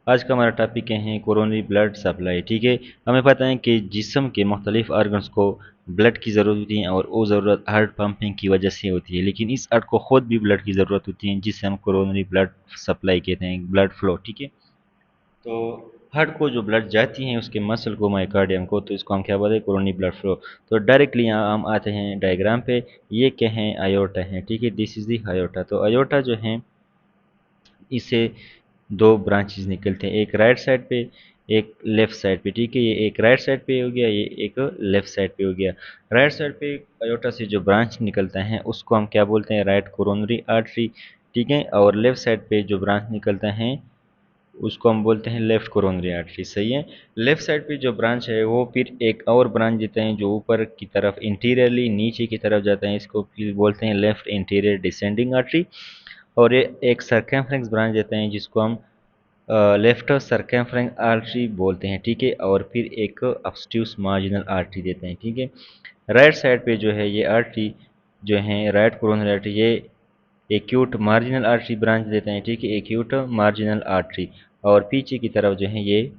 आज का हमारा टॉपिक है कोरोनरी ब्लड सप्लाई। ठीक है, हमें पता है कि जिस्म के मुख्तलिफ आर्गन्स को ब्लड की ज़रूरत होती है और वो ज़रूरत हार्ट पंपिंग की वजह से होती है, लेकिन इस हार्ट को खुद भी ब्लड की ज़रूरत होती है जिसे हम कोरोनरी ब्लड सप्लाई कहते हैं, ब्लड फ्लो। ठीक है, तो हार्ट को जो ब्लड जाती है उसके मसल को, माइकार्डियम को, तो इसको हम क्या बोलते हैं, कोरोनरी ब्लड फ्लो। तो डायरेक्टली यहाँ हम आते हैं डायग्राम पे। ये क्या है, आयोटा है। ठीक है, दिस इज़ दी आयोटा। तो आयोटा जो है इससे दो ब्रांचेस निकलते हैं, एक राइट साइड पे, एक लेफ्ट साइड पे। ठीक है, ये एक राइट साइड पे हो गया, ये एक लेफ्ट साइड पे हो गया। राइट साइड पे अयोटा से जो ब्रांच निकलता है उसको हम क्या बोलते हैं, राइट कोरोनरी आर्टरी। ठीक है, और लेफ्ट साइड पे जो ब्रांच निकलता है उसको हम बोलते हैं लेफ्ट कोरोनरी आर्टरी। सही है। लेफ्ट साइड पे जो ब्रांच है वो फिर एक और ब्रांच देते हैं जो ऊपर की तरफ इंटीरियरली नीचे की तरफ जाता है, इसको फिर बोलते हैं लेफ्ट इंटीरियर डिसेंडिंग आर्टरी। और ये एक सर्कमफ्रेंस ब्रांच देते हैं जिसको हम लेफ्ट सर्कमफ्रेंस आर्टरी बोलते हैं। ठीक है, और फिर एक ऑब्स्ट्यूस मार्जिनल आर्टरी देते हैं। ठीक है, राइट साइड पे जो है ये आर्टरी जो है राइट कोरोनरी आर्टरी, ये एक्यूट मार्जिनल आर्टरी ब्रांच देते हैं। ठीक है, एक्यूट मार्जिनल आर्टरी। और पीछे की तरफ जो है ये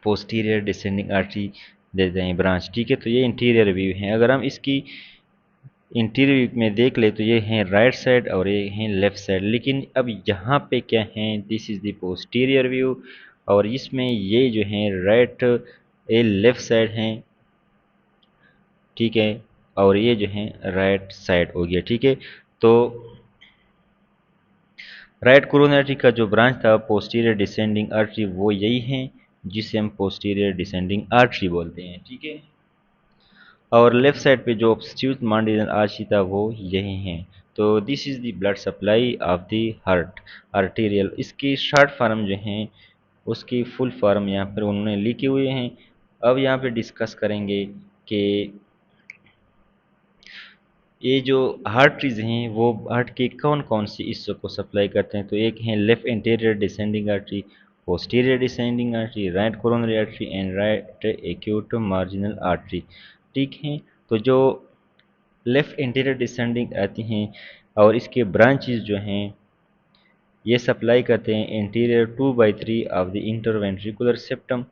पोस्टीरियर डिसेंडिंग आर्टरी देते हैं ब्रांच। ठीक है, तो ये इंटीरियर व्यू है। अगर हम इसकी इंटीरियर में देख ले तो ये हैं राइट साइड और ये हैं लेफ्ट साइड, लेकिन अब यहाँ पे क्या है, this is the posterior view, और इसमें ये जो है राइट, ये लेफ्ट साइड हैं। ठीक है, और ये जो है राइट साइड हो गया। ठीक है, तो राइट कोरोनरी का जो ब्रांच था पोस्टीरियर डिसेंडिंग आर्टरी, वो यही है जिसे हम पोस्टीरियर डिसेंडिंग आर्टरी बोलते हैं। ठीक है, और लेफ्ट साइड पे जो ऑब्स्ट्यूट मार्जिनल आर्टरी था वो यही है। तो this is the blood supply of the heart arterial. इसकी शॉर्ट फॉर्म जो है उसकी फुल फॉर्म यहाँ पर उन्होंने लिखे हुए हैं। अब यहाँ पे डिस्कस करेंगे कि ये जो आर्टरीज हैं वो हार्ट के कौन कौन से हिस्सों को सप्लाई करते हैं। तो एक है left interior descending artery, posterior descending artery, right coronary artery and right acute marginal artery. ठीक है, तो जो लेफ्ट इंटीरियर डिसेंडिंग आती हैं और इसके ब्रांचेस जो हैं ये सप्लाई करते हैं interior 2/3 of the interventricular septum.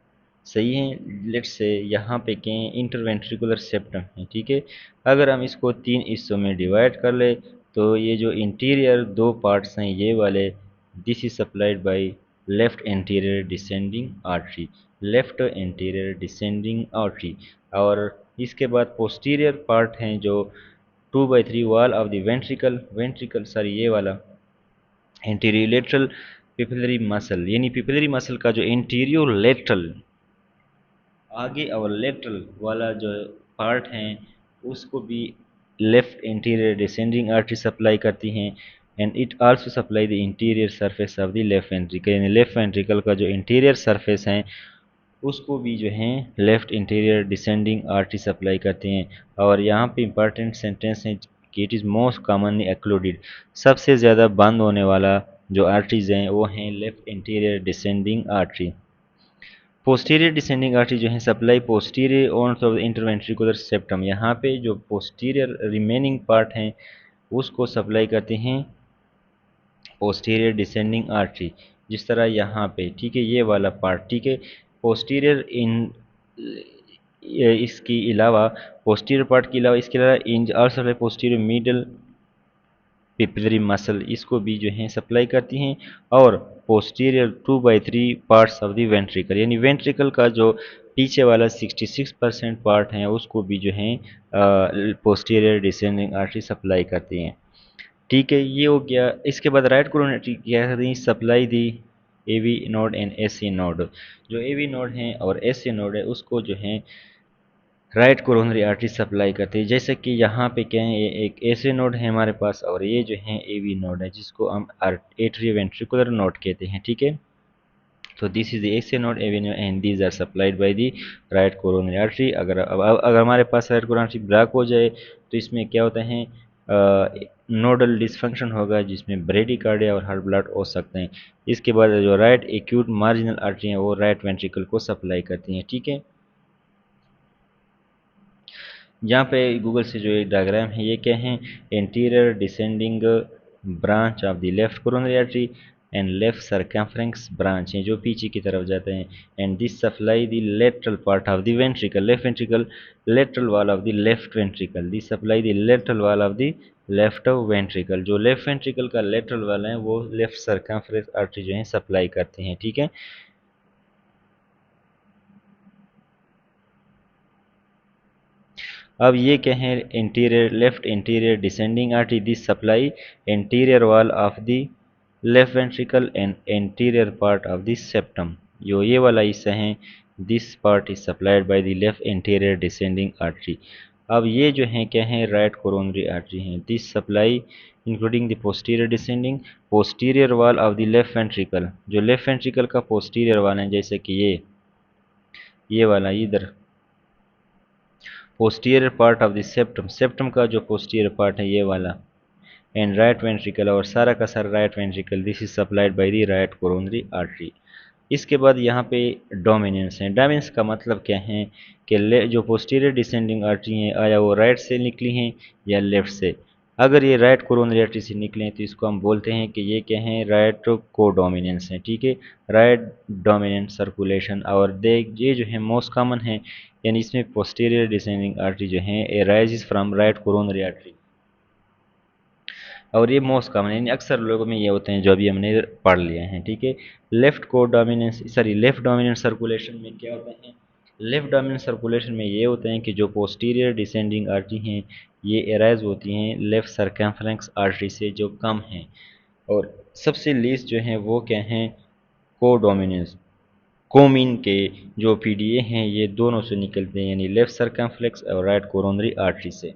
सही है, लेट्स से यहाँ पे कहें इंटरवेंट्रिकुलर सेप्टम है। ठीक है, अगर हम इसको तीन हिस्सों में डिवाइड कर ले तो ये जो इंटीरियर दो पार्ट्स हैं ये वाले, this is supplied by left interior descending artery, left interior descending artery. और इसके बाद पोस्टीरियर पार्ट हैं जो 2/3 wall of the ventricle, ventricle sorry ये वाला एंटीरियर लेटरल पिपिलरी मसल, यानी पिपिलरी मसल का जो इंटीरियर लेटरल आगे और लेटरल वाला जो पार्ट है उसको भी left interior descending artery supply करती हैं। And it also supply the interior surface of the left ventricle, यानी लेफ्ट वेंट्रिकल का जो इंटीरियर सरफेस है उसको भी जो है left interior descending artery supply करते हैं। और यहाँ पे इंपॉर्टेंट सेंटेंस है कि इट इज़ मोस्ट कॉमनली एक्लूडेड, सबसे ज़्यादा बंद होने वाला जो आर्टरीज हैं वो हैं left interior descending artery. Posterior descending artery जो है supply posterior arms of the interventricular septum, यहाँ पे जो पोस्टीरियर रिमेनिंग पार्ट हैं उसको सप्लाई करते हैं पोस्टीरियर डिसेंडिंग आर्टरी, जिस तरह यहाँ पे। ठीक है, ये वाला पार्ट। ठीक है, पोस्टीरियर इन इसके अलावा पोस्टीरियर पार्ट के अलावा इसके अलावा इन also posterior middle papillary muscle, इसको भी जो है सप्लाई करती हैं। और पोस्टीरियर 2/3 पार्ट्स ऑफ द वेंट्रिकल, यानी वेंट्रिकल का जो पीछे वाला 66% पार्ट है उसको भी जो है पोस्टीरियर डिसेंडिंग आर्टरी सप्लाई करती हैं। ठीक है, ये हो गया। इसके बाद राइट कोरोनरी क्या करती है, supply the AV node and SA node. जो एवी नोड है और एससी नोड है उसको जो है राइट कोरोनरी आर्टरी सप्लाई करती है। जैसे कि यहाँ पे क्या है, ये एक एसे नोड है हमारे पास और ये जो है एवी नोड है जिसको हम एट्रियोवेंट्रिकुलर नोड कहते हैं। ठीक है, तो this is the SA node, AV node and these are supplied by the right coronary artery. अगर हमारे पास राइट कोरोनरी आर्टरी ब्लॉक हो जाए तो इसमें क्या होता है, नोडल डिसफंक्शन होगा जिसमें ब्रेडिकार्डिया और हार्ट ब्लॉक हो सकते हैं। इसके बाद जो राइट एक्यूट मार्जिनल आर्टरी है वो राइट वेंट्रिकल को सप्लाई करती हैं। ठीक है, यहाँ पे गूगल से जो एक डायग्राम है ये क्या है, interior descending branch of the left coronary artery. And left circumference branch हैं जो पीछे की तरफ जाते हैं, and this supply the lateral part of the ventricle, left ventricle, lateral wall of the left ventricle, this supply the lateral wall of the left ventricle, जो left ventricle का lateral वाल है वो लेफ्ट सरकमफ्रेंस आर्टरी जो है supply करते हैं, ठीक है। अब ये क्या है, interior left interior descending artery, this supply interior wall of the left ventricle and interior part of the septum, जो ये वाला हिस्सा है, this part is supplied by the left interior descending artery. अब ये जो है क्या है, राइट कोरोनरी आर्टरी है, this supply including the posterior descending posterior wall of the left ventricle, जो लेफ्ट वेंट्रिकल का पोस्टीरियर वॉल है, जैसे कि ये वाला इधर posterior part of the septum, septum का जो पोस्टीरियर पार्ट है ये वाला, एंड राइट वेंट्रिकल, और सारा का सारा right ventricle, this is supplied by the right coronary artery. इसके बाद यहाँ पे डोमिनेंस है, डोमिनेंस का मतलब क्या है कि जो पोस्टीरियर डिसेंडिंग आर्टरी हैं आया वो राइट से निकली हैं या लेफ्ट से। अगर ये राइट कोरोनरी आर्टरी से निकले हैं तो इसको हम बोलते हैं कि ये क्या है, राइट को डोमिनेंस है, ठीक है, राइट डोमिनेंट सर्कुलेशन। और ये जो है मोस्ट कॉमन है, यानी इसमें पोस्टीरियर डिसेंडिंग आर्टरी जो है arises from right coronary artery, और ये मोस्ट कॉमन यानी अक्सर लोगों में ये होते हैं जो अभी हमने पढ़ लिए हैं, ठीक है। लेफ्ट को dominance sorry left dominant circulation में क्या होता है, लेफ्ट डोमिनेंट सर्कुलेशन में ये होते हैं कि जो पोस्टीरियर डिसेंडिंग आर्टरी हैं ये एराइज होती हैं लेफ्ट सरकमफ्रेंस आर्टरी से जो कम हैं, और सबसे लीस्ट जो हैं वो क्या हैं, को डोमिनेंस कोमिन के जो पीडीए हैं ये दोनों से निकलते हैं, यानी लेफ्ट सरकमफ्लेक्स और राइट कोरोनरी आर्टरी से।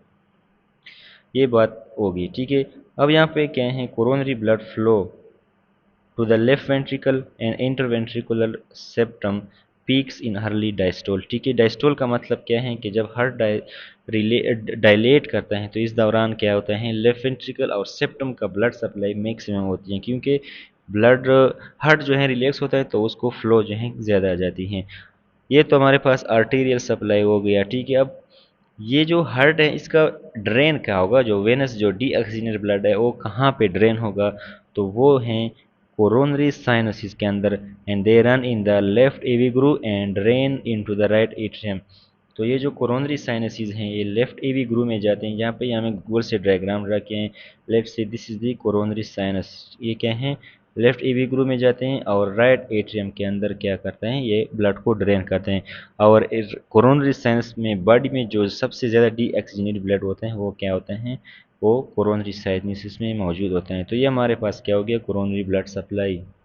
ये बात होगी, ठीक है। अब यहाँ पे क्या है, coronary blood flow to the left ventricle and interventricular septum peaks in early diastole, ठीक है। डायस्टोल का मतलब क्या है कि जब हार्ट डायलेट करता है तो इस दौरान क्या होता है, लेफ्ट वेंट्रिकल और सेप्टम का ब्लड सप्लाई मैक्सिमम होती है, क्योंकि ब्लड हार्ट जो है रिलैक्स होता है तो उसको फ्लो जो है ज़्यादा आ जाती है। ये तो हमारे पास आर्टीरियल सप्लाई हो गया, ठीक है। अब ये जो हार्ट है इसका ड्रेन क्या होगा, जो वेनस जो डीऑक्सीजनेटेड ब्लड है वो कहाँ पे ड्रेन होगा, तो वो है कोरोनरी साइनसिस के अंदर, and they run in the left AV groove and drain into the right atrium. तो ये जो कोरोनरी साइनसिस हैं ये लेफ्ट एवी ग्रूव में जाते हैं, यहाँ पे हमें गूगल से डायग्राम रखे हैं, let's say this is the coronary sinus, ये क्या है, लेफ्ट एवी ग्रूव में जाते हैं और राइट एट्रियम के अंदर क्या करते हैं, ये ब्लड को ड्रेन करते हैं। और कोरोनरी साइनस में बॉडी में जो सबसे ज़्यादा डीऑक्सीजनेटेड ब्लड होते हैं वो क्या होते हैं, वो कोरोनरी साइनसिस में मौजूद होते हैं। तो ये हमारे पास क्या हो गया, कोरोनरी ब्लड सप्लाई।